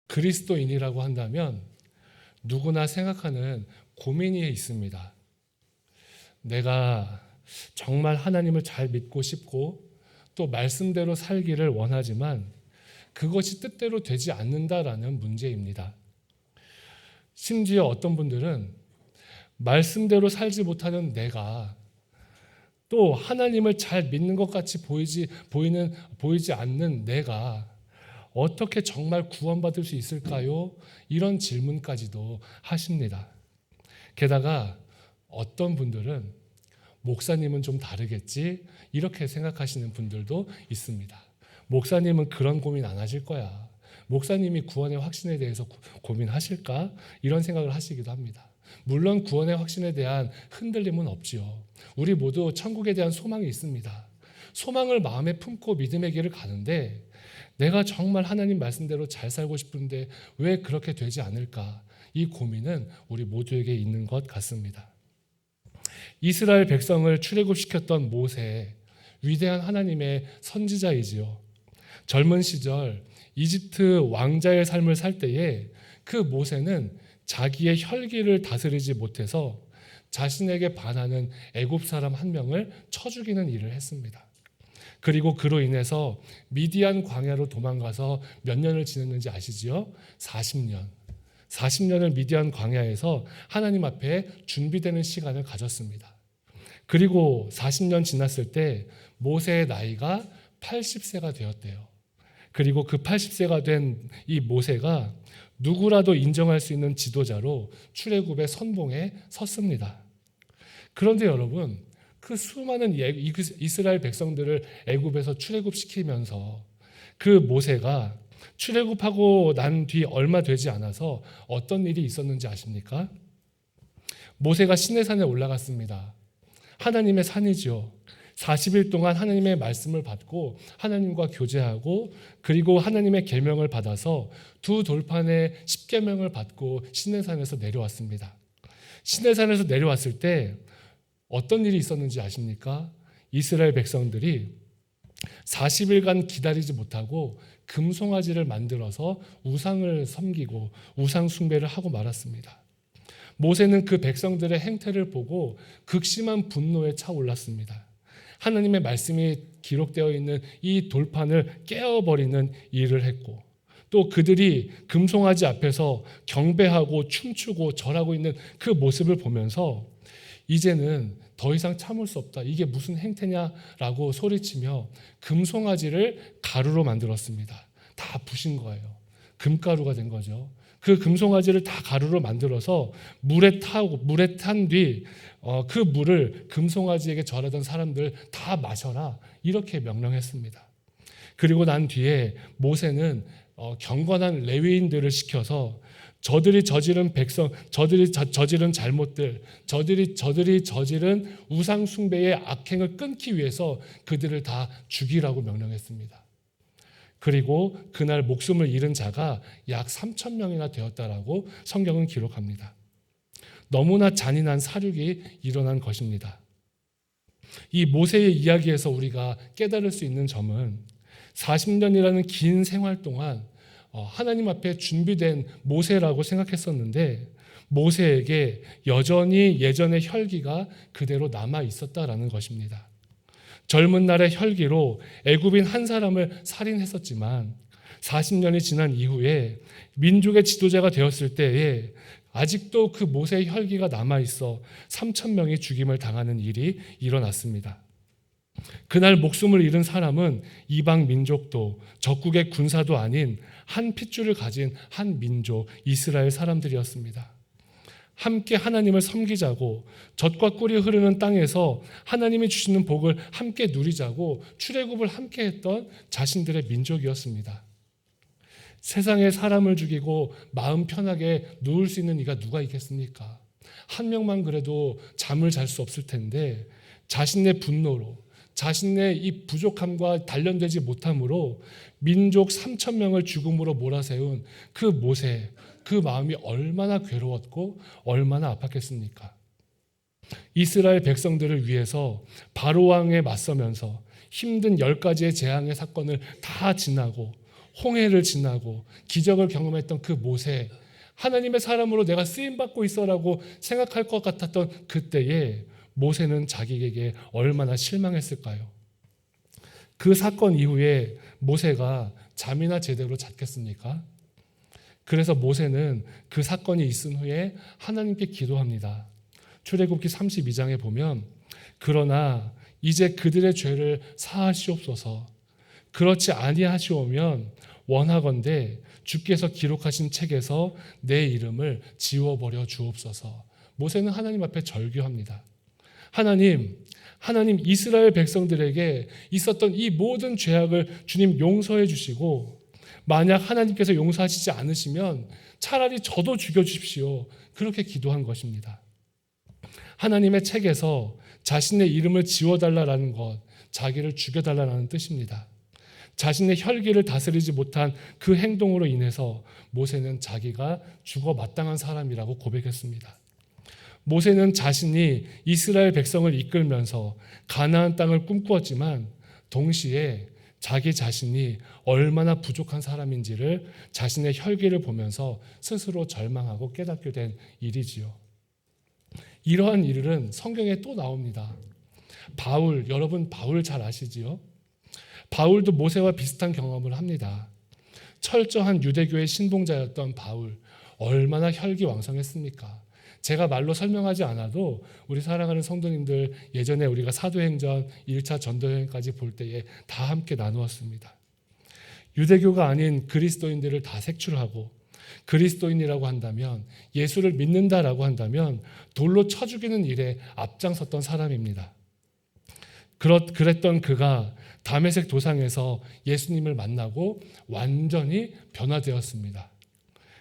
그리스도인이라고 한다면 누구나 생각하는 고민이 있습니다. 내가 정말 하나님을 잘 믿고 싶고 또 말씀대로 살기를 원하지만 그것이 뜻대로 되지 않는다라는 문제입니다. 심지어 어떤 분들은 말씀대로 살지 못하는 내가 또 하나님을 잘 믿는 것 같이 보이지 않는 내가 어떻게 정말 구원받을 수 있을까요? 이런 질문까지도 하십니다. 게다가 어떤 분들은 목사님은 좀 다르겠지? 이렇게 생각하시는 분들도 있습니다. 목사님은 그런 고민 안 하실 거야. 목사님이 구원의 확신에 대해서 고민하실까? 이런 생각을 하시기도 합니다. 물론 구원의 확신에 대한 흔들림은 없지요. 우리 모두 천국에 대한 소망이 있습니다. 소망을 마음에 품고 믿음의 길을 가는데 내가 정말 하나님 말씀대로 잘 살고 싶은데 왜 그렇게 되지 않을까? 이 고민은 우리 모두에게 있는 것 같습니다. 이스라엘 백성을 출애굽시켰던 모세, 위대한 하나님의 선지자이지요. 젊은 시절 이집트 왕자의 삶을 살 때에 그 모세는 자기의 혈기를 다스리지 못해서 자신에게 반하는 애굽 사람 한 명을 쳐 죽이는 일을 했습니다. 그리고 그로 인해서 미디안 광야로 도망가서 몇 년을 지냈는지 아시지요? 40년. 40년을 미디안 광야에서 하나님 앞에 준비되는 시간을 가졌습니다. 그리고 40년 지났을 때 모세의 나이가 80세가 되었대요. 그리고 그 80세가 된 이 모세가 누구라도 인정할 수 있는 지도자로 출애굽의 선봉에 섰습니다. 그런데 여러분, 그 수많은 이스라엘 백성들을 애굽에서 출애굽시키면서 그 모세가 출애굽하고 난 뒤 얼마 되지 않아서 어떤 일이 있었는지 아십니까? 모세가 시내산에 올라갔습니다. 하나님의 산이죠. 40일 동안 하나님의 말씀을 받고 하나님과 교제하고 그리고 하나님의 계명을 받아서 두 돌판의 십계명을 받고 시내산에서 내려왔습니다. 시내산에서 내려왔을 때 어떤 일이 있었는지 아십니까? 이스라엘 백성들이 40일간 기다리지 못하고 금송아지를 만들어서 우상을 섬기고 우상 숭배를 하고 말았습니다. 모세는 그 백성들의 행태를 보고 극심한 분노에 차올랐습니다. 하나님의 말씀이 기록되어 있는 이 돌판을 깨어버리는 일을 했고 또 그들이 금송아지 앞에서 경배하고 춤추고 절하고 있는 그 모습을 보면서 이제는 더 이상 참을 수 없다. 이게 무슨 행태냐라고 소리치며 금송아지를 가루로 만들었습니다. 다 부신 거예요. 금가루가 된 거죠. 그 금송아지를 다 가루로 만들어서 물에 탄 뒤 그 물을 금송아지에게 절하던 사람들 다 마셔라 이렇게 명령했습니다. 그리고 난 뒤에 모세는 경건한 레위인들을 시켜서 저들이 저지른 잘못들, 저들이 저지른 우상 숭배의 악행을 끊기 위해서 그들을 다 죽이라고 명령했습니다. 그리고 그날 목숨을 잃은 자가 약 3,000명이나 되었다라고 성경은 기록합니다. 너무나 잔인한 사륙이 일어난 것입니다. 이 모세의 이야기에서 우리가 깨달을 수 있는 점은 40년이라는 긴 생활 동안 하나님 앞에 준비된 모세라고 생각했었는데 모세에게 여전히 예전의 혈기가 그대로 남아 있었다라는 것입니다. 젊은 날의 혈기로 애굽인 한 사람을 살인했었지만 40년이 지난 이후에 민족의 지도자가 되었을 때에 아직도 그 모세의 혈기가 남아있어 3,000명이 죽임을 당하는 일이 일어났습니다. 그날 목숨을 잃은 사람은 이방 민족도 적국의 군사도 아닌 한 핏줄을 가진 한 민족 이스라엘 사람들이었습니다. 함께 하나님을 섬기자고 젖과 꿀이 흐르는 땅에서 하나님이 주시는 복을 함께 누리자고 출애굽을 함께 했던 자신들의 민족이었습니다. 세상에 사람을 죽이고 마음 편하게 누울 수 있는 이가 누가 있겠습니까? 한 명만 그래도 잠을 잘 수 없을 텐데 자신의 분노로 자신의 이 부족함과 단련되지 못함으로 민족 3,000명을 죽음으로 몰아세운 그 모세, 그 마음이 얼마나 괴로웠고 얼마나 아팠겠습니까? 이스라엘 백성들을 위해서 바로 왕에 맞서면서 힘든 10가지의 재앙의 사건을 다 지나고 홍해를 지나고 기적을 경험했던 그 모세, 하나님의 사람으로 내가 쓰임받고 있어라고 생각할 것 같았던 그때에 모세는 자기에게 얼마나 실망했을까요? 그 사건 이후에 모세가 잠이나 제대로 잤겠습니까? 그래서 모세는 그 사건이 있은 후에 하나님께 기도합니다. 출애굽기 32장에 보면 그러나 이제 그들의 죄를 사하시옵소서. 그렇지 아니하시오면 원하건대 주께서 기록하신 책에서 내 이름을 지워버려 주옵소서. 모세는 하나님 앞에 절규합니다. 하나님 이스라엘 백성들에게 있었던 이 모든 죄악을 주님 용서해 주시고 만약 하나님께서 용서하시지 않으시면 차라리 저도 죽여주십시오. 그렇게 기도한 것입니다. 하나님의 책에서 자신의 이름을 지워달라는 것, 자기를 죽여달라는 뜻입니다. 자신의 혈기를 다스리지 못한 그 행동으로 인해서 모세는 자기가 죽어 마땅한 사람이라고 고백했습니다. 모세는 자신이 이스라엘 백성을 이끌면서 가나안 땅을 꿈꾸었지만 동시에 자기 자신이 얼마나 부족한 사람인지를 자신의 혈기를 보면서 스스로 절망하고 깨닫게 된 일이지요. 이러한 일은 성경에 또 나옵니다. 여러분 바울 잘 아시지요? 바울도 모세와 비슷한 경험을 합니다. 철저한 유대교의 신봉자였던 바울, 얼마나 혈기왕성했습니까? 제가 말로 설명하지 않아도 우리 사랑하는 성도님들 예전에 우리가 사도행전 1차 전도여행까지 볼 때에 다 함께 나누었습니다. 유대교가 아닌 그리스도인들을 다 색출하고 그리스도인이라고 한다면 예수를 믿는다라고 한다면 돌로 쳐 죽이는 일에 앞장섰던 사람입니다. 그랬던 그가 다메섹 도상에서 예수님을 만나고 완전히 변화되었습니다.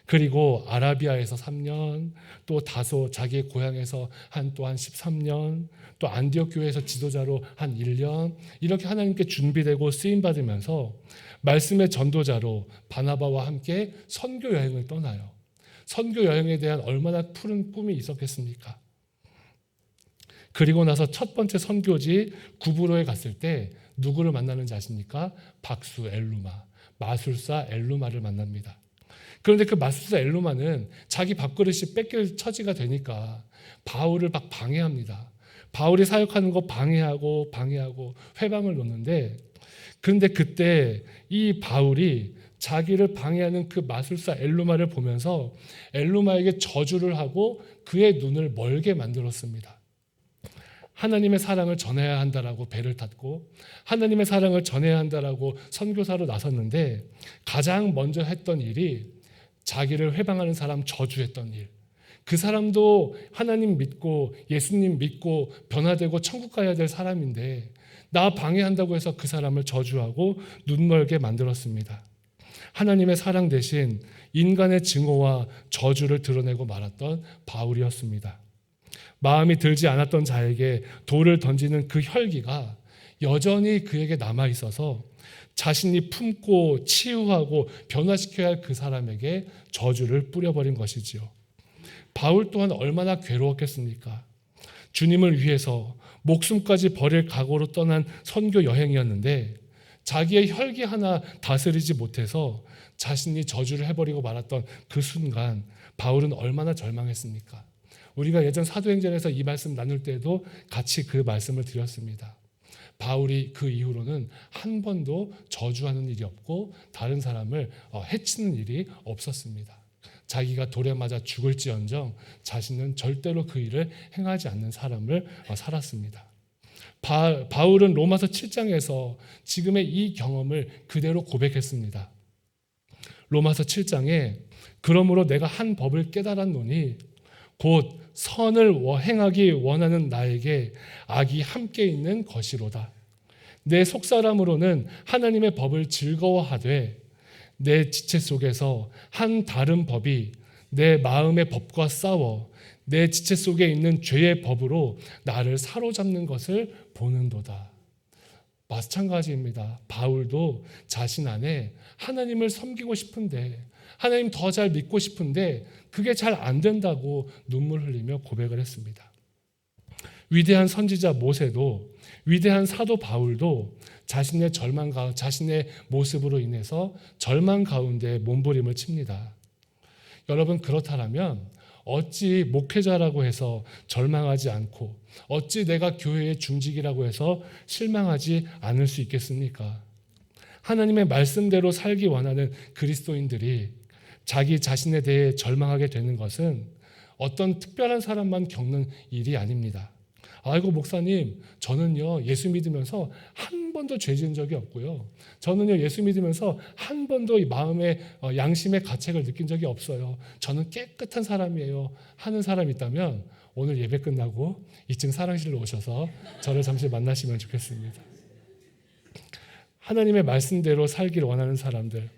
그리고 아라비아에서 3년, 또 다소 자기의 고향에서 또한 13년, 또 안디옥 교회에서 지도자로 한 1년, 이렇게 하나님께 준비되고 쓰임받으면서 말씀의 전도자로 바나바와 함께 선교 여행을 떠나요. 선교 여행에 대한 얼마나 푸른 꿈이 있었겠습니까? 그리고 나서 첫 번째 선교지 구브로에 갔을 때 누구를 만나는지 아십니까? 박수 엘루마, 마술사 엘루마를 만납니다. 그런데 그 마술사 엘루마는 자기 밥그릇이 뺏길 처지가 되니까 바울을 막 방해합니다. 바울이 사역하는 거 방해하고 회방을 놓는데, 그런데 그때 이 바울이 자기를 방해하는 그 마술사 엘루마를 보면서 엘루마에게 저주를 하고 그의 눈을 멀게 만들었습니다. 하나님의 사랑을 전해야 한다라고 배를 탔고 하나님의 사랑을 전해야 한다라고 선교사로 나섰는데 가장 먼저 했던 일이 자기를 회방하는 사람 저주했던 일. 그 사람도 하나님 믿고 예수님 믿고 변화되고 천국 가야 될 사람인데 나 방해한다고 해서 그 사람을 저주하고 눈멀게 만들었습니다. 하나님의 사랑 대신 인간의 증오와 저주를 드러내고 말았던 바울이었습니다. 마음이 들지 않았던 자에게 돌을 던지는 그 혈기가 여전히 그에게 남아있어서 자신이 품고 치유하고 변화시켜야 할 그 사람에게 저주를 뿌려버린 것이지요. 바울 또한 얼마나 괴로웠겠습니까? 주님을 위해서 목숨까지 버릴 각오로 떠난 선교 여행이었는데 자기의 혈기 하나 다스리지 못해서 자신이 저주를 해버리고 말았던 그 순간 바울은 얼마나 절망했습니까? 우리가 예전 사도행전에서 이 말씀 나눌 때도 같이 그 말씀을 드렸습니다. 바울이 그 이후로는 한 번도 저주하는 일이 없고 다른 사람을 해치는 일이 없었습니다. 자기가 돌에 맞아 죽을지언정 자신은 절대로 그 일을 행하지 않는 사람을 살았습니다. 바울은 로마서 7장에서 지금의 이 경험을 그대로 고백했습니다. 로마서 7장에 그러므로 내가 한 법을 깨달았노니 곧 선을 행하기 원하는 나에게 악이 함께 있는 것이로다. 내 속사람으로는 하나님의 법을 즐거워하되 내 지체 속에서 한 다른 법이 내 마음의 법과 싸워 내 지체 속에 있는 죄의 법으로 나를 사로잡는 것을 보는도다. 마찬가지입니다. 바울도 자신 안에 하나님을 섬기고 싶은데 하나님 더 잘 믿고 싶은데 그게 잘 안 된다고 눈물 흘리며 고백을 했습니다. 위대한 선지자 모세도 위대한 사도 바울도 자신의 자신의 모습으로 인해서 절망 가운데 몸부림을 칩니다. 여러분, 그렇다면 어찌 목회자라고 해서 절망하지 않고 어찌 내가 교회의 중직이라고 해서 실망하지 않을 수 있겠습니까? 하나님의 말씀대로 살기 원하는 그리스도인들이 자기 자신에 대해 절망하게 되는 것은 어떤 특별한 사람만 겪는 일이 아닙니다. 아이고 목사님, 저는요 예수 믿으면서 한 번도 죄 지은 적이 없고요. 저는요 예수 믿으면서 한 번도 이 마음의 양심의 가책을 느낀 적이 없어요. 저는 깨끗한 사람이에요 하는 사람이 있다면 오늘 예배 끝나고 2층 사랑실로 오셔서 저를 잠시 만나시면 좋겠습니다. 하나님의 말씀대로 살기를 원하는 사람들,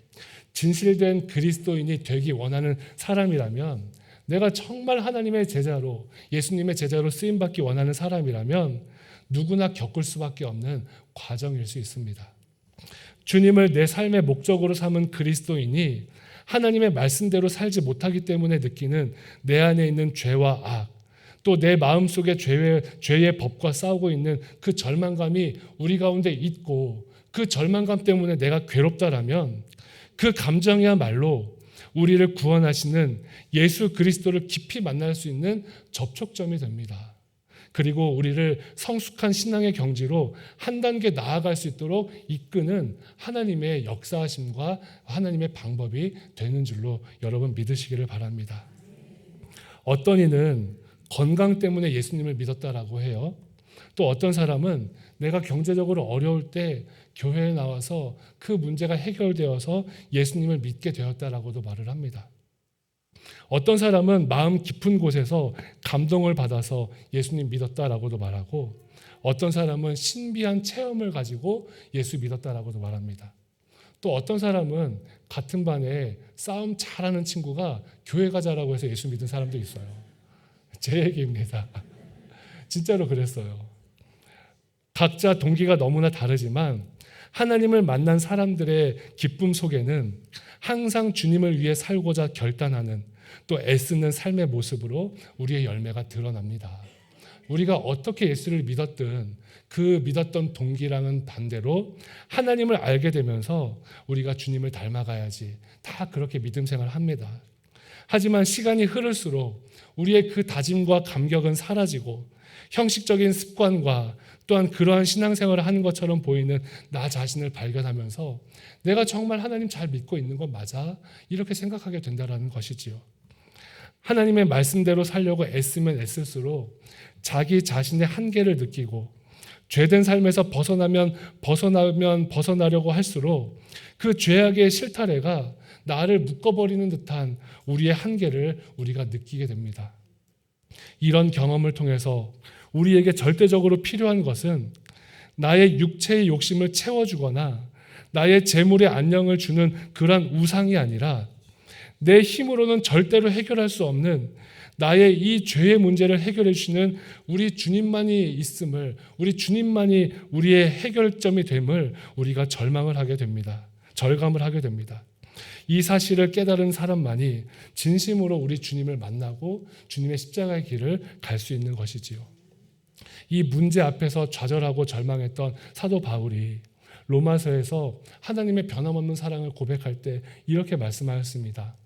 진실된 그리스도인이 되기 원하는 사람이라면, 내가 정말 하나님의 제자로, 예수님의 제자로 쓰임받기 원하는 사람이라면 누구나 겪을 수밖에 없는 과정일 수 있습니다. 주님을 내 삶의 목적으로 삼은 그리스도인이 하나님의 말씀대로 살지 못하기 때문에 느끼는 내 안에 있는 죄와 악, 또 내 마음속에 죄의 법과 싸우고 있는 그 절망감이 우리 가운데 있고, 그 절망감 때문에 내가 괴롭다라면 그 감정이야말로 우리를 구원하시는 예수 그리스도를 깊이 만날 수 있는 접촉점이 됩니다. 그리고 우리를 성숙한 신앙의 경지로 한 단계 나아갈 수 있도록 이끄는 하나님의 역사하심과 하나님의 방법이 되는 줄로 여러분 믿으시기를 바랍니다. 어떤 이는 건강 때문에 예수님을 믿었다라고 해요. 또 어떤 사람은 내가 경제적으로 어려울 때 교회에 나와서 그 문제가 해결되어서 예수님을 믿게 되었다라고도 말을 합니다. 어떤 사람은 마음 깊은 곳에서 감동을 받아서 예수님 믿었다라고도 말하고, 어떤 사람은 신비한 체험을 가지고 예수 믿었다라고도 말합니다. 또 어떤 사람은 같은 반에 싸움 잘하는 친구가 교회 가자라고 해서 예수 믿은 사람도 있어요. 제 얘기입니다. 진짜로 그랬어요. 각자 동기가 너무나 다르지만 하나님을 만난 사람들의 기쁨 속에는 항상 주님을 위해 살고자 결단하는, 또 애쓰는 삶의 모습으로 우리의 열매가 드러납니다. 우리가 어떻게 예수를 믿었든 그 믿었던 동기랑은 반대로 하나님을 알게 되면서 우리가 주님을 닮아가야지, 다 그렇게 믿음 생활을 합니다. 하지만 시간이 흐를수록 우리의 그 다짐과 감격은 사라지고 형식적인 습관과 또한 그러한 신앙생활을 하는 것처럼 보이는 나 자신을 발견하면서 내가 정말 하나님 잘 믿고 있는 건 맞아? 이렇게 생각하게 된다는 것이지요. 하나님의 말씀대로 살려고 애쓰면 애쓸수록 자기 자신의 한계를 느끼고 죄된 삶에서 벗어나려고 할수록 그 죄악의 실타래가 나를 묶어버리는 듯한 우리의 한계를 우리가 느끼게 됩니다. 이런 경험을 통해서 우리에게 절대적으로 필요한 것은 나의 육체의 욕심을 채워주거나 나의 재물의 안녕을 주는 그러한 우상이 아니라 내 힘으로는 절대로 해결할 수 없는 나의 이 죄의 문제를 해결해 주시는 우리 주님만이 있음을, 우리 주님만이 우리의 해결점이 됨을 우리가 절감을 하게 됩니다. 이 사실을 깨달은 사람만이 진심으로 우리 주님을 만나고 주님의 십자가의 길을 갈 수 있는 것이지요. 이 문제 앞에서 좌절하고 절망했던 사도 바울이 로마서에서 하나님의 변함없는 사랑을 고백할 때 이렇게 말씀하였습니다.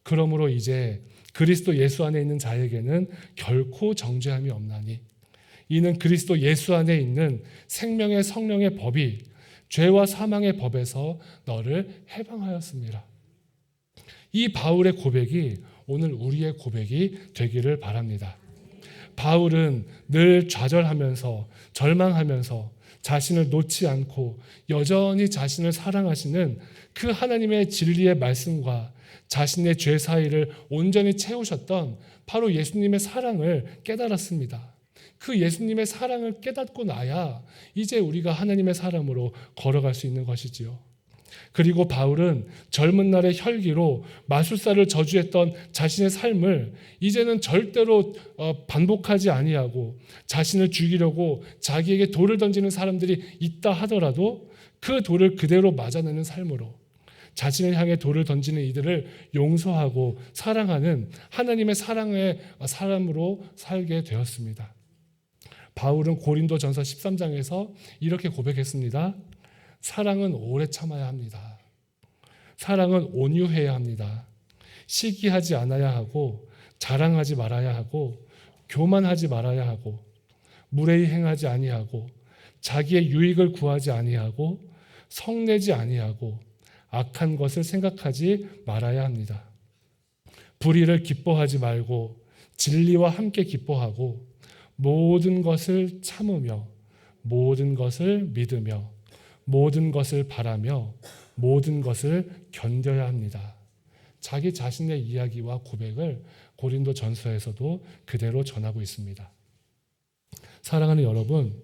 그러므로 이제 그리스도 예수 안에 있는 자에게는 결코 정죄함이 없나니 이는 그리스도 예수 안에 있는 생명의 성령의 법이 죄와 사망의 법에서 너를 해방하였습니다. 이 바울의 고백이 오늘 우리의 고백이 되기를 바랍니다. 바울은 늘 좌절하면서 절망하면서 자신을 놓지 않고 여전히 자신을 사랑하시는 그 하나님의 진리의 말씀과 자신의 죄 사이를 온전히 채우셨던 바로 예수님의 사랑을 깨달았습니다. 그 예수님의 사랑을 깨닫고 나야 이제 우리가 하나님의 사람으로 걸어갈 수 있는 것이지요. 그리고 바울은 젊은 날의 혈기로 마술사를 저주했던 자신의 삶을 이제는 절대로 반복하지 아니하고, 자신을 죽이려고 자기에게 돌을 던지는 사람들이 있다 하더라도 그 돌을 그대로 맞아내는 삶으로, 자신을 향해 돌을 던지는 이들을 용서하고 사랑하는 하나님의 사랑의 사람으로 살게 되었습니다. 바울은 고린도전서 13장에서 이렇게 고백했습니다. 사랑은 오래 참아야 합니다. 사랑은 온유해야 합니다. 시기하지 않아야 하고 자랑하지 말아야 하고 교만하지 말아야 하고 무례히 행하지 아니하고 자기의 유익을 구하지 아니하고 성내지 아니하고 악한 것을 생각하지 말아야 합니다. 불의를 기뻐하지 말고 진리와 함께 기뻐하고 모든 것을 참으며 모든 것을 믿으며 모든 것을 바라며 모든 것을 견뎌야 합니다. 자기 자신의 이야기와 고백을 고린도 전서에서도 그대로 전하고 있습니다. 사랑하는 여러분,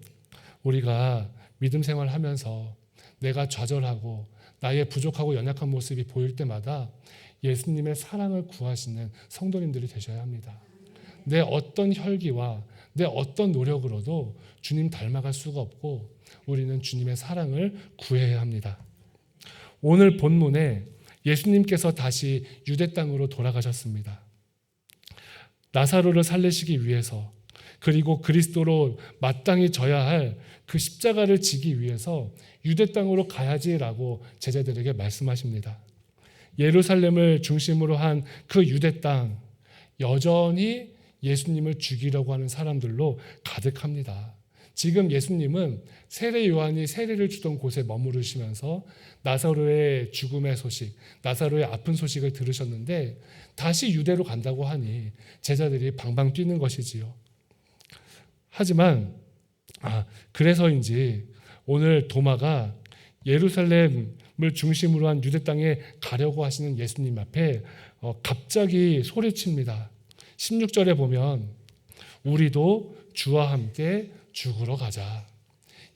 우리가 믿음 생활하면서 내가 좌절하고 나의 부족하고 연약한 모습이 보일 때마다 예수님의 사랑을 구하시는 성도님들이 되셔야 합니다. 내 어떤 혈기와 내 어떤 노력으로도 주님 닮아갈 수가 없고 우리는 주님의 사랑을 구해야 합니다. 오늘 본문에 예수님께서 다시 유대 땅으로 돌아가셨습니다. 나사로를 살리시기 위해서 그리고 그리스도로 마땅히 져야 할 그 십자가를 지기 위해서 유대 땅으로 가야지라고 제자들에게 말씀하십니다. 예루살렘을 중심으로 한 그 유대 땅, 여전히 예수님을 죽이려고 하는 사람들로 가득합니다. 지금 예수님은 세례 요한이 세례를 주던 곳에 머무르시면서 나사로의 죽음의 소식, 나사로의 아픈 소식을 들으셨는데 다시 유대로 간다고 하니 제자들이 방방 뛰는 것이지요. 하지만 그래서인지 오늘 도마가 예루살렘을 중심으로 한 유대 땅에 가려고 하시는 예수님 앞에 갑자기 소리칩니다. 16절에 보면 우리도 주와 함께 죽으러 가자.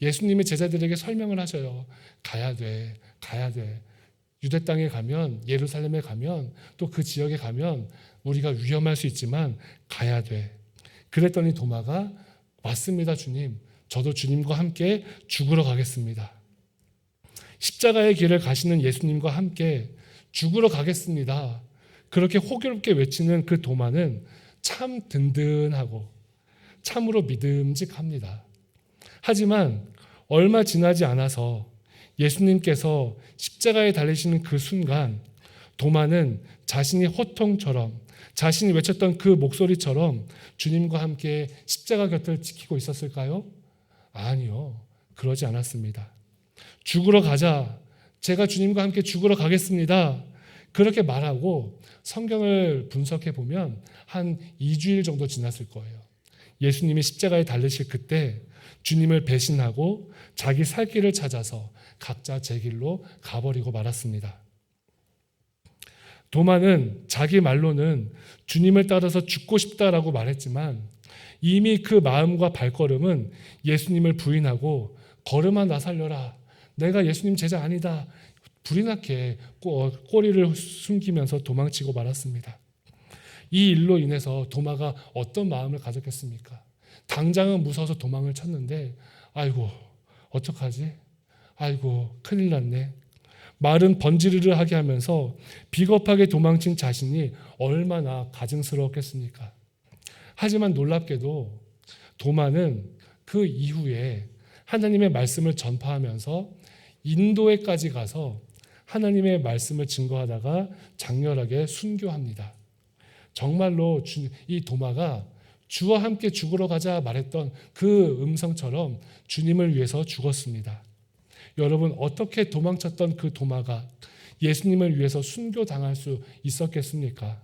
예수님이 제자들에게 설명을 하셔요. 가야 돼. 유대 땅에 가면, 예루살렘에 가면, 또 그 지역에 가면 우리가 위험할 수 있지만 가야 돼. 그랬더니 도마가 맞습니다, 주님. 저도 주님과 함께 죽으러 가겠습니다. 십자가의 길을 가시는 예수님과 함께 죽으러 가겠습니다. 그렇게 호기롭게 외치는 그 도마는 참 든든하고 참으로 믿음직합니다. 하지만 얼마 지나지 않아서 예수님께서 십자가에 달리시는 그 순간 도마는 자신이 호통처럼 자신이 외쳤던 그 목소리처럼 주님과 함께 십자가 곁을 지키고 있었을까요? 아니요. 그러지 않았습니다. 죽으러 가자. 제가 주님과 함께 죽으러 가겠습니다. 그렇게 말하고 성경을 분석해 보면 한 2주일 정도 지났을 거예요. 예수님이 십자가에 달리실 그때 주님을 배신하고 자기 살 길을 찾아서 각자 제 길로 가버리고 말았습니다. 도마는 자기 말로는 주님을 따라서 죽고 싶다라고 말했지만 이미 그 마음과 발걸음은 예수님을 부인하고 걸음아 나 살려라. 내가 예수님 제자 아니다. 불이 나게 꼬리를 숨기면서 도망치고 말았습니다. 이 일로 인해서 도마가 어떤 마음을 가졌겠습니까? 당장은 무서워서 도망을 쳤는데 아이고 어떡하지? 아이고 큰일 났네. 말은 번지르르 하게 하면서 비겁하게 도망친 자신이 얼마나 가증스러웠겠습니까? 하지만 놀랍게도 도마는 그 이후에 하나님의 말씀을 전파하면서 인도에까지 가서 하나님의 말씀을 증거하다가 장렬하게 순교합니다. 정말로 이 도마가 주와 함께 죽으러 가자 말했던 그 음성처럼 주님을 위해서 죽었습니다. 여러분 어떻게 도망쳤던 그 도마가 예수님을 위해서 순교당할 수 있었겠습니까?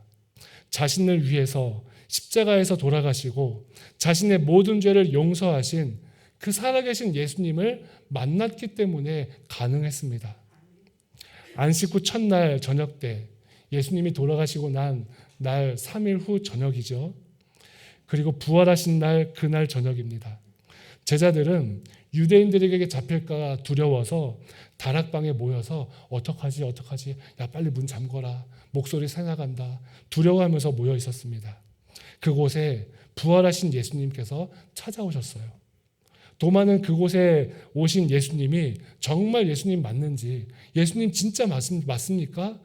자신을 위해서 십자가에서 돌아가시고 자신의 모든 죄를 용서하신 그 살아계신 예수님을 만났기 때문에 가능했습니다. 안식 후 첫날 저녁 때 예수님이 돌아가시고 난 날 3일 후 저녁이죠. 그리고 부활하신 날 그날 저녁입니다. 제자들은 유대인들에게 잡힐까 두려워서 다락방에 모여서 어떡하지? 야 빨리 문 잠궈라. 목소리 새나간다. 두려워하면서 모여 있었습니다. 그곳에 부활하신 예수님께서 찾아오셨어요. 도마는 그곳에 오신 예수님이 정말 예수님 맞는지 예수님 진짜 맞습니까?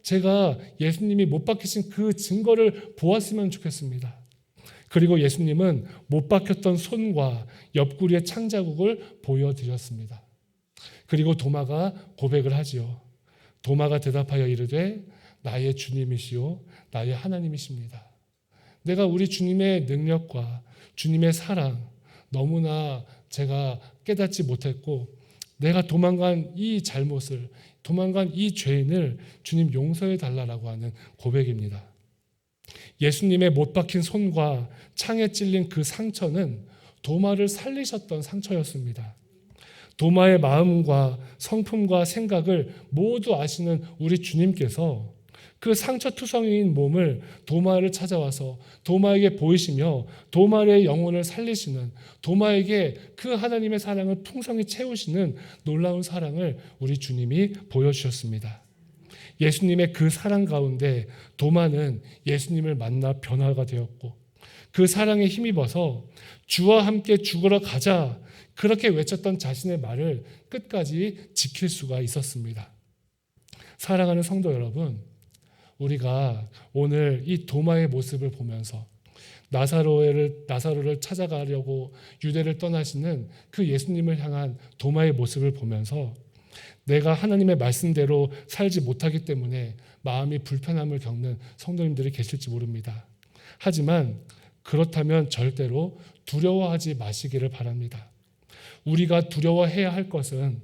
제가 예수님이 못 박히신 그 증거를 보았으면 좋겠습니다. 그리고 예수님은 못 박혔던 손과 옆구리의 창자국을 보여드렸습니다. 그리고 도마가 고백을 하지요. 도마가 대답하여 이르되 나의 주님이시요 나의 하나님이십니다. 내가 우리 주님의 능력과 주님의 사랑 너무나 제가 깨닫지 못했고 내가 도망간 이 잘못을 도망간 이 죄인을 주님 용서해 달라고 하는 고백입니다. 예수님의 못 박힌 손과 창에 찔린 그 상처는 도마를 살리셨던 상처였습니다. 도마의 마음과 성품과 생각을 모두 아시는 우리 주님께서 그 상처투성이인 몸을 도마를 찾아와서 도마에게 보이시며 도마의 영혼을 살리시는 도마에게 그 하나님의 사랑을 풍성히 채우시는 놀라운 사랑을 우리 주님이 보여주셨습니다. 예수님의 그 사랑 가운데 도마는 예수님을 만나 변화가 되었고 그 사랑에 힘입어서 주와 함께 죽으러 가자 그렇게 외쳤던 자신의 말을 끝까지 지킬 수가 있었습니다. 사랑하는 성도 여러분, 우리가 오늘 이 도마의 모습을 보면서 나사로를 찾아가려고 유대를 떠나시는 그 예수님을 향한 도마의 모습을 보면서 내가 하나님의 말씀대로 살지 못하기 때문에 마음이 불편함을 겪는 성도님들이 계실지 모릅니다. 하지만 그렇다면 절대로 두려워하지 마시기를 바랍니다. 우리가 두려워해야 할 것은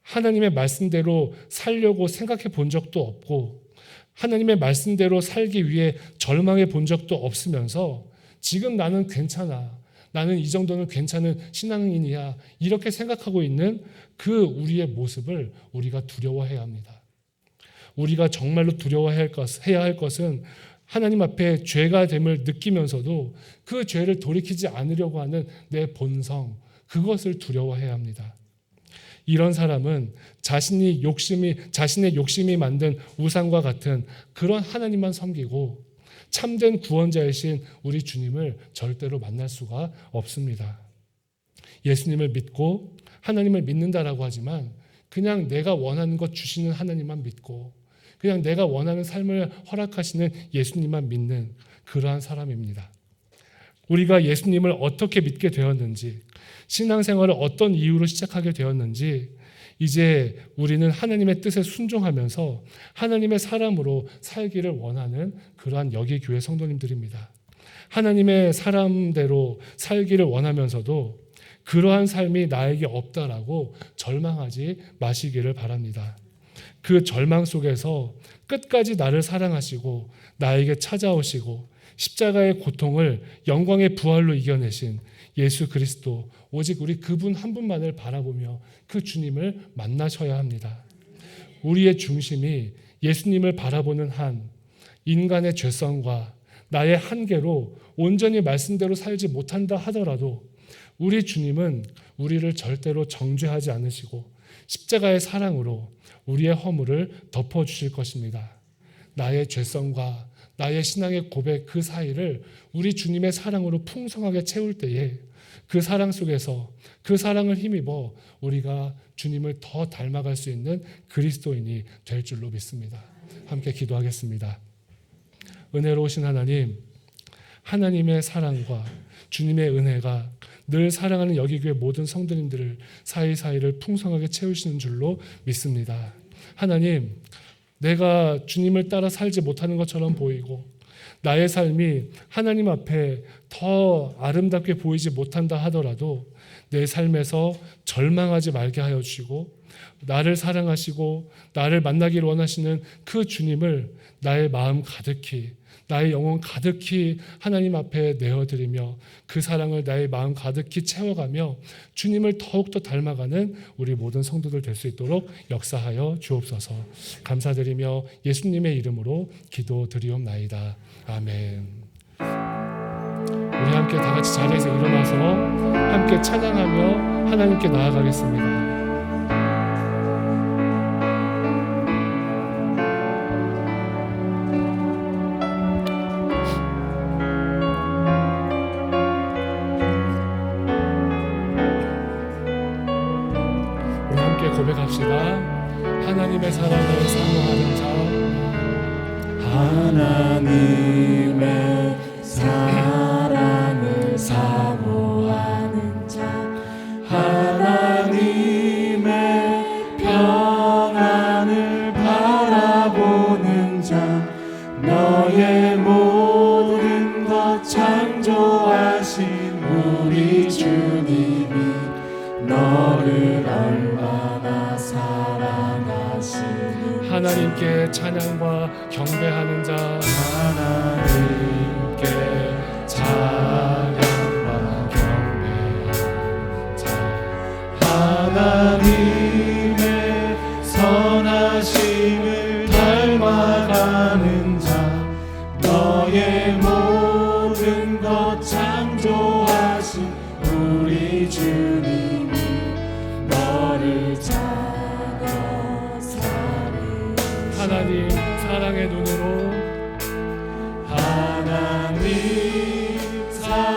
하나님의 말씀대로 살려고 생각해 본 적도 없고 하나님의 말씀대로 살기 위해 절망해 본 적도 없으면서 지금 나는 괜찮아. 나는 이 정도는 괜찮은 신앙인이야. 이렇게 생각하고 있는 그 우리의 모습을 우리가 두려워해야 합니다. 우리가 정말로 두려워해야 할 것은 하나님 앞에 죄가 됨을 느끼면서도 그 죄를 돌이키지 않으려고 하는 내 본성, 그것을 두려워해야 합니다. 이런 사람은 자신의 욕심이 만든 우상과 같은 그런 하나님만 섬기고 참된 구원자이신 우리 주님을 절대로 만날 수가 없습니다. 예수님을 믿고 하나님을 믿는다라고 하지만 그냥 내가 원하는 것 주시는 하나님만 믿고 그냥 내가 원하는 삶을 허락하시는 예수님만 믿는 그러한 사람입니다. 우리가 예수님을 어떻게 믿게 되었는지, 신앙생활을 어떤 이유로 시작하게 되었는지 이제 우리는 하나님의 뜻에 순종하면서 하나님의 사람으로 살기를 원하는 그러한 여기 교회 성도님들입니다. 하나님의 사람대로 살기를 원하면서도 그러한 삶이 나에게 없다라고 절망하지 마시기를 바랍니다. 그 절망 속에서 끝까지 나를 사랑하시고 나에게 찾아오시고 십자가의 고통을 영광의 부활로 이겨내신 예수 그리스도, 오직 우리 그분 한 분만을 바라보며 그 주님을 만나셔야 합니다. 우리의 중심이 예수님을 바라보는 한 인간의 죄성과 나의 한계로 온전히 말씀대로 살지 못한다 하더라도 우리 주님은 우리를 절대로 정죄하지 않으시고 십자가의 사랑으로 우리의 허물을 덮어주실 것입니다. 나의 죄성과 나의 신앙의 고백 그 사이를 우리 주님의 사랑으로 풍성하게 채울 때에 그 사랑 속에서 그 사랑을 힘입어 우리가 주님을 더 닮아갈 수 있는 그리스도인이 될 줄로 믿습니다. 함께 기도하겠습니다. 은혜로우신 하나님, 하나님의 사랑과 주님의 은혜가 늘 사랑하는 여기교회 모든 성도님들을 사이사이를 풍성하게 채우시는 줄로 믿습니다. 하나님, 내가 주님을 따라 살지 못하는 것처럼 보이고 나의 삶이 하나님 앞에 더 아름답게 보이지 못한다 하더라도 내 삶에서 절망하지 말게 하여 주시고 나를 사랑하시고 나를 만나기를 원하시는 그 주님을 나의 마음 가득히 나의 영혼 가득히 하나님 앞에 내어드리며 그 사랑을 나의 마음 가득히 채워가며 주님을 더욱더 닮아가는 우리 모든 성도들 될 수 있도록 역사하여 주옵소서. 감사드리며 예수님의 이름으로 기도드리옵나이다. 아멘. 우리 함께 다 같이 자리에서 일어나서 함께 찬양하며 하나님께 나아가겠습니다. 고백합시다. 하나님의 사랑을 사모하는 자, 하나님의 사랑 사모하는 자 하나님의 평안을 바라보는 자 너의 모든 것 창조하신 우리 주님이 너를 얼마나 사랑하시는지 하나님께 찬양과 경배하는 자 하나님께 찬양과 경배하는 자 하나님의 선하심을 닮아가는 자 너의 모든 것 창조하신 우리 주님이 너를 자녀 삼으시네 하나님 사랑의 눈으로 하나님 사랑의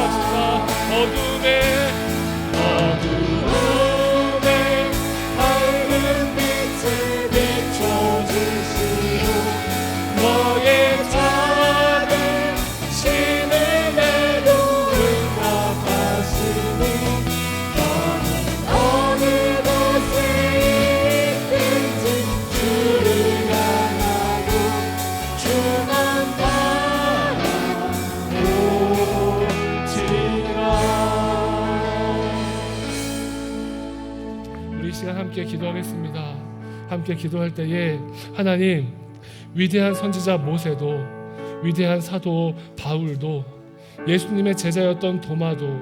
기도합시다. 어둠에 밝은 빛을 비춰주시고 너의 작은 신을 내도 응답하시니 너는 어느 곳에 있든지 주를 향하고 주만 바라보지라. 우리 이 시간 함께 기도하겠습니다. 함께 기도할 때에 하나님, 위대한 선지자 모세도, 위대한 사도 바울도, 예수님의 제자였던 도마도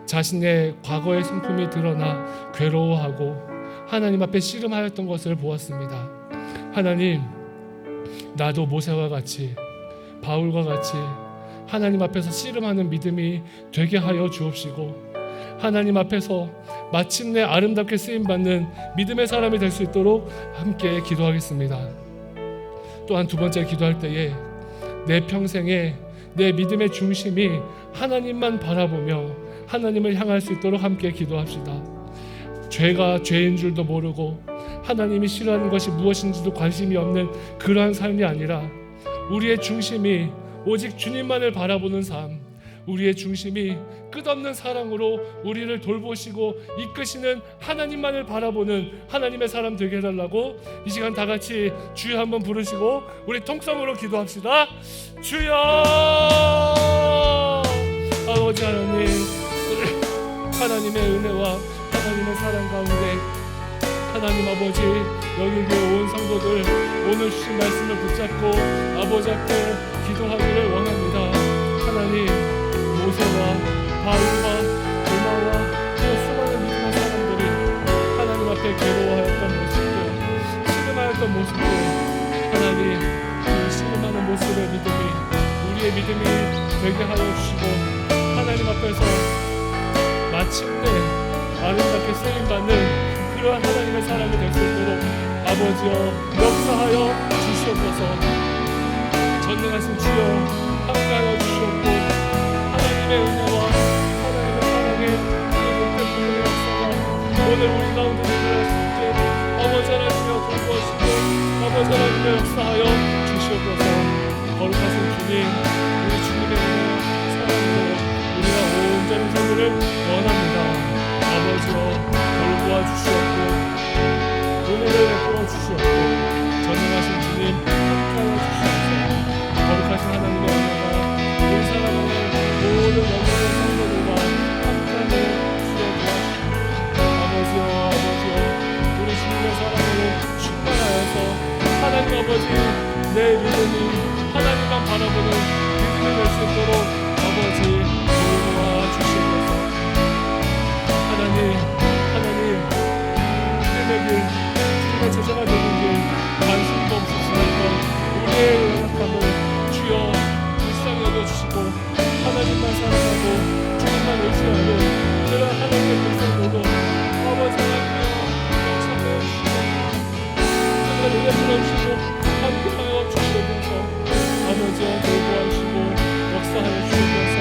자신의 과거의 성품이 드러나 괴로워하고 하나님 앞에 씨름하였던 것을 보았습니다. 하나님, 나도 모세와 같이, 바울과 같이 하나님 앞에서 씨름하는 믿음이 되게 하여 주옵시고, 하나님 앞에서 마침내 아름답게 쓰임받는 믿음의 사람이 될 수 있도록 함께 기도하겠습니다. 또한 두 번째 기도할 때에 내 평생에 내 믿음의 중심이 하나님만 바라보며 하나님을 향할 수 있도록 함께 기도합시다. 죄가 죄인 줄도 모르고 하나님이 싫어하는 것이 무엇인지도 관심이 없는 그러한 삶이 아니라 우리의 중심이 오직 주님만을 바라보는 삶, 우리의 중심이 끝없는 사랑으로 우리를 돌보시고 이끄시는 하나님만을 바라보는 하나님의 사람 되게 해달라고 이 시간 다 같이 주여 한번 부르시고 우리 통성으로 기도합시다. 주여! 아버지 하나님, 하나님의 은혜와 하나님의 사랑 가운데 하나님 아버지, 여기 온 성도들 오늘 주신 말씀을 붙잡고 아버지 앞에 기도하기를 원합니다. 하나님, 모세와 바울과 도마와 또 수많은 믿음의 사람들이 하나님 앞에 괴로워하였던 모습들, 씨름하였던 모습들, 하나님 이 씨름하는 모습의 믿음이 우리의 믿음이 되게 하여 주시고 하나님 앞에서 마침내 아름답게 쓰임받는 그러한 하나님의 사람이 될 수 있도록 아버지여 역사하여 주시옵소서. 전능하신 주여 함께하여 주시옵고 하나님의 은혜와 하나님의 사랑의 그 역사가 오늘 우리 가운데 일어날 수 있게 아버지 하나님여 돌보시고 아버지 하나님여 역사하여 주시옵소서. 거룩하신 주님, 우리 주님의 은혜와 사랑으로 우리가 온전히 살기를 원합니다. 아버지여 돌보아 주시옵고 은혜를 베풀어 주시옵고 전능하신 주님 함께하여 주시옵소서. 거룩하신 하나님의 은혜가 우리 사랑하는 모든 영광의 성도들과 함께하여 주시옵소서. 아버지여 우리 주님의 사랑으로 충만하여서 하나님 아버지 내 믿음이 하나님만 바라보는 믿음이 될 수 있도록 아버지 돌보아 주시옵소서. 하나님 믿음의 길, 주님의 제자가 되는 길, 관심도 없이 지냈던 우리의 연약함을 주여 불쌍히 여겨주시고 하나님만 사랑하고 주님만 의지하는 그런 하나님의 백성들도 아버지 하나님이여 역사하여 주시고 정말 은혜 풀어주시고 함께하여 주시옵소서. 아버지여 돌보아 주시고 역사하여 주시옵소서.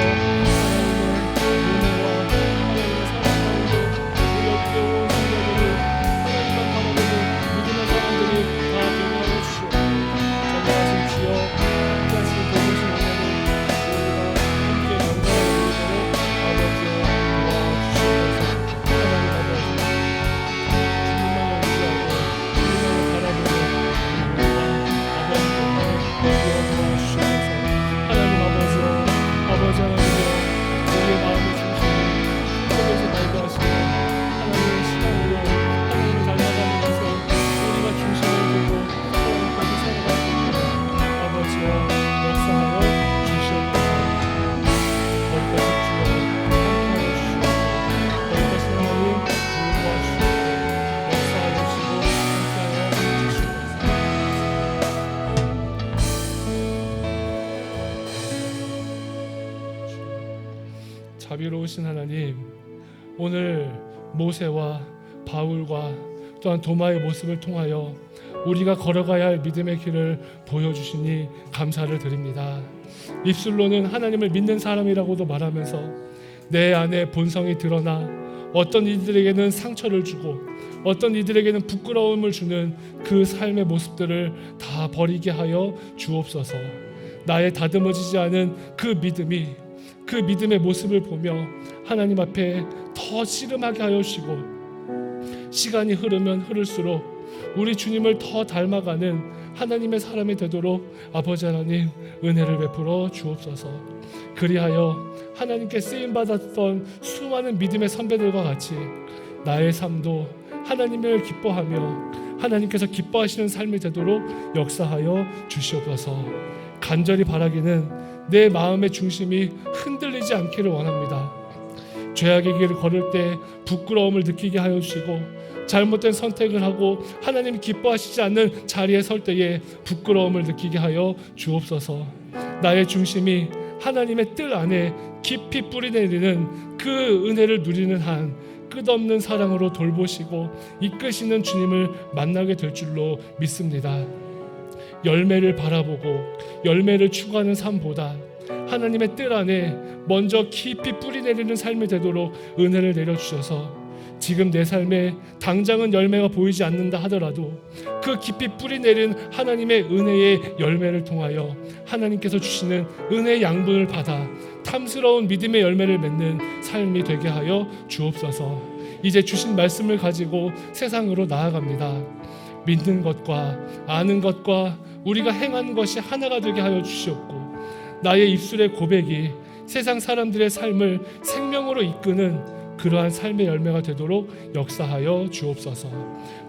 자비로우신 하나님, 오늘 모세와 바울과 또한 도마의 모습을 통하여 우리가 걸어가야 할 믿음의 길을 보여주시니 감사를 드립니다. 입술로는 하나님을 믿는 사람이라고도 말하면서 내 안에 본성이 드러나 어떤 이들에게는 상처를 주고 어떤 이들에게는 부끄러움을 주는 그 삶의 모습들을 다 버리게 하여 주옵소서. 나의 다듬어지지 않은 그 믿음의 모습을 보며 하나님 앞에 더 씨름하게 하여 주시고, 시간이 흐르면 흐를수록 우리 주님을 더 닮아가는 하나님의 사람이 되도록 아버지 하나님 은혜를 베풀어 주옵소서. 그리하여 하나님께 쓰임받았던 수많은 믿음의 선배들과 같이 나의 삶도 하나님을 기뻐하며 하나님께서 기뻐하시는 삶이 되도록 역사하여 주시옵소서. 간절히 바라기는 내 마음의 중심이 흔들리지 않기를 원합니다. 죄악의 길을 걸을 때 부끄러움을 느끼게 하여 주시고, 잘못된 선택을 하고 하나님이 기뻐하시지 않는 자리에 설 때에 부끄러움을 느끼게 하여 주옵소서. 나의 중심이 하나님의 뜰 안에 깊이 뿌리내리는 그 은혜를 누리는 한 끝없는 사랑으로 돌보시고 이끄시는 주님을 만나게 될 줄로 믿습니다. 열매를 바라보고 열매를 추구하는 삶보다 하나님의 뜰 안에 먼저 깊이 뿌리내리는 삶이 되도록 은혜를 내려주셔서, 지금 내 삶에 당장은 열매가 보이지 않는다 하더라도 그 깊이 뿌리내린 하나님의 은혜의 열매를 통하여 하나님께서 주시는 은혜의 양분을 받아 탐스러운 믿음의 열매를 맺는 삶이 되게 하여 주옵소서. 이제 주신 말씀을 가지고 세상으로 나아갑니다. 믿는 것과 아는 것과 우리가 행하는 것이 하나가 되게 하여 주시옵고, 나의 입술의 고백이 세상 사람들의 삶을 생명으로 이끄는 그러한 삶의 열매가 되도록 역사하여 주옵소서.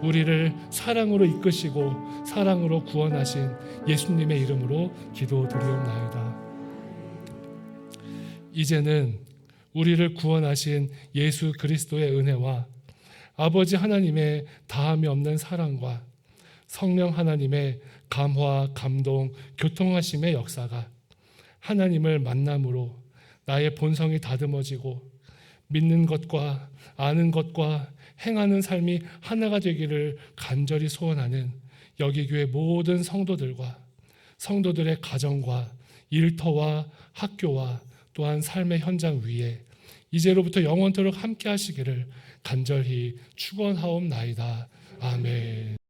우리를 사랑으로 이끄시고 사랑으로 구원하신 예수님의 이름으로 기도드리옵나이다. 이제는 우리를 구원하신 예수 그리스도의 은혜와 아버지 하나님의 다함이 없는 사랑과 성령 하나님의 감화, 감동, 교통하심의 역사가 하나님을 만남으로 나의 본성이 다듬어지고 믿는 것과 아는 것과 행하는 삶이 하나가 되기를 간절히 소원하는 여기교회 모든 성도들과 성도들의 가정과 일터와 학교와 또한 삶의 현장 위에 이제로부터 영원토록 함께 하시기를 간절히 축원하옵나이다. 아멘.